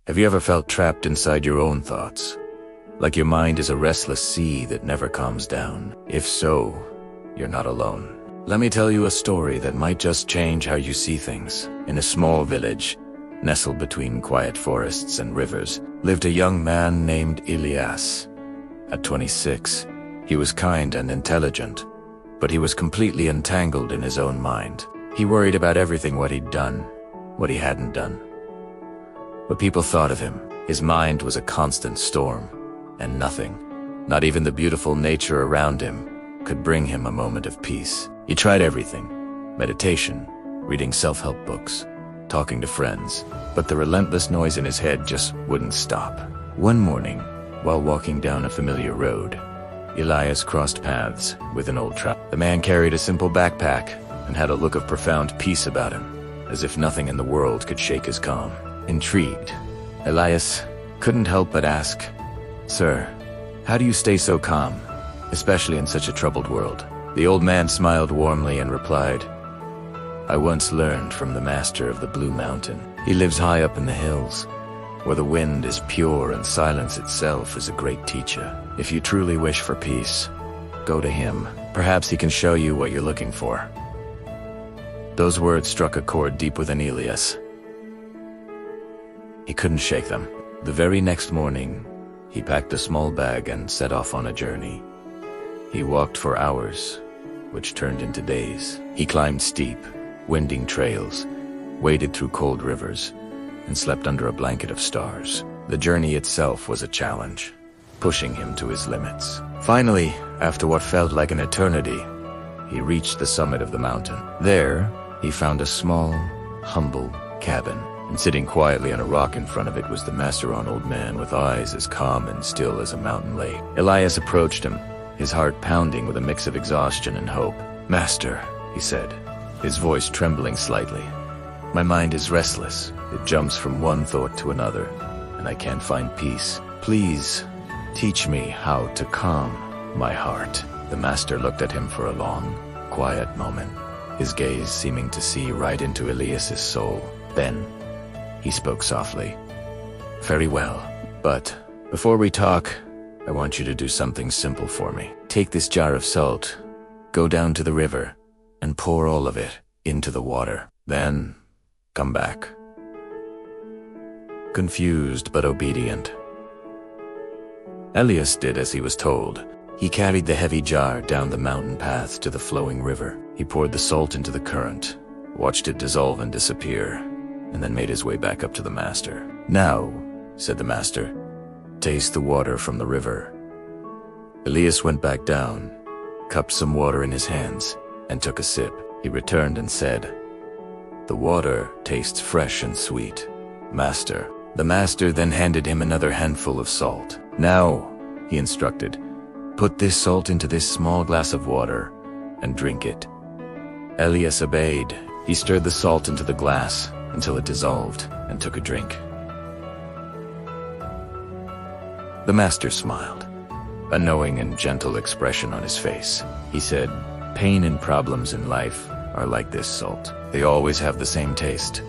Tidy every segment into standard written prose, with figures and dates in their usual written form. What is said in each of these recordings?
Have you ever felt trapped inside your own thoughts? Like your mind is a restless sea that never calms down? If so, you're not alone. Let me tell you a story that might just change how you see things. In a small village, nestled between quiet forests and rivers, lived a young man named Elias. At 26, he was kind and intelligent, but he was completely entangled in his own mind. He worried about everything, what he'd done, what he hadn't done, what people thought of him. His mind was a constant storm, and nothing, not even the beautiful nature around him, could bring him a moment of peace. He tried everything: meditation, reading self-help books, talking to friends, but the relentless noise in his head just wouldn't stop. One morning, while walking down a familiar road, Elias crossed paths with an old traveler. The man carried a simple backpack and had a look of profound peace about him, as if nothing in the world could shake his calm. Intrigued, Elias couldn't help but ask, "Sir, how do you stay so calm, especially in such a troubled world?" The old man smiled warmly and replied, "I once learned from the master of the Blue Mountain. He lives high up in the hills, where the wind is pure and silence itself is a great teacher. If you truly wish for peace, go to him. Perhaps he can show you what you're looking for." Those words struck a chord deep within Elias. He couldn't shake them. The very next morning, he packed a small bag and set off on a journey. He walked for hours, which turned into days. He climbed steep, winding trails, waded through cold rivers, and slept under a blanket of stars. The journey itself was a challenge, pushing him to his limits. Finally, after what felt like an eternity, he reached the summit of the mountain. There, he found a small, humble cabin, and sitting quietly on a rock in front of it was the master-on old man with eyes as calm and still as a mountain lake. Elias approached him, his heart pounding with a mix of exhaustion and hope. "Master," he said, his voice trembling slightly, "my mind is restless. It jumps from one thought to another, and I can't find peace. Please, teach me how to calm my heart." The master looked at him for a long, quiet moment, his gaze seeming to see right into Elias's soul. Then, he spoke softly. "Very well, but before we talk, I want you to do something simple for me. Take this jar of salt, go down to the river, and pour all of it into the water. Then, come back." Confused but obedient, Elias did as he was told. He carried the heavy jar down the mountain path to the flowing river. He poured the salt into the current, watched it dissolve and disappear, and then made his way back up to the master. "Now," said the master, "taste the water from the river." Elias went back down, cupped some water in his hands, and took a sip. He returned and said, "The water tastes fresh and sweet, master." The master then handed him another handful of salt. "Now," he instructed, "put this salt into this small glass of water and drink it." Elias obeyed. He stirred the salt into the glass until it dissolved and took a drink. The master smiled, a knowing and gentle expression on his face. He said, "Pain and problems in life are like this salt. They always have the same taste.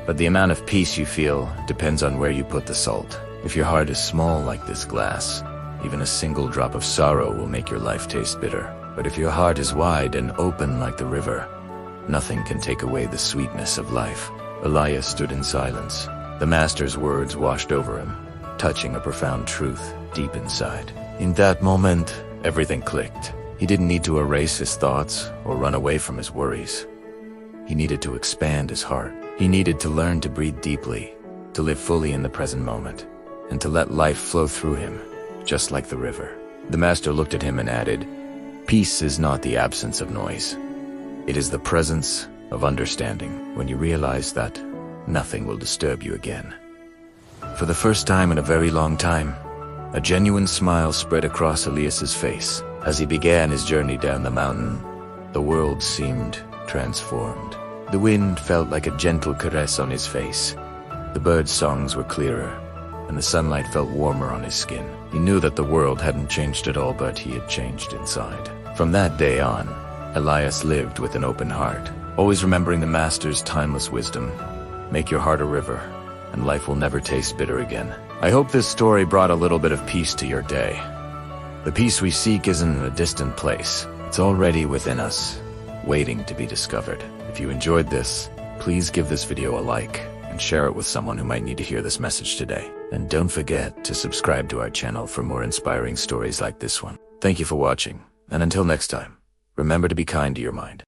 But the amount of peace you feel depends on where you put the salt. If your heart is small like this glass, even a single drop of sorrow will make your life taste bitter. But if your heart is wide and open like the river, nothing can take away the sweetness of life." Elias stood in silence. The master's words washed over him, touching a profound truth deep inside. In that moment, everything clicked. He didn't need to erase his thoughts or run away from his worries. He needed to expand his heart. He needed to learn to breathe deeply, to live fully in the present moment, and to let life flow through him, just like the river. The master looked at him and added, "Peace is not the absence of noise. It is the presence of understanding, when you realize that nothing will disturb you again." For the first time in a very long time, a genuine smile spread across Elias's face. As he began his journey down the mountain, the world seemed transformed. The wind felt like a gentle caress on his face. The birds' songs were clearer, and the sunlight felt warmer on his skin. He knew that the world hadn't changed at all, but he had changed inside. From that day on, Elias lived with an open heart, always remembering the master's timeless wisdom. Make your heart a river, and life will never taste bitter again. I hope this story brought a little bit of peace to your day. The peace we seek isn't in a distant place. It's already within us, waiting to be discovered. If you enjoyed this, please give this video a like and share it with someone who might need to hear this message today. And don't forget to subscribe to our channel for more inspiring stories like this one. Thank you for watching, and until next time, remember to be kind to your mind.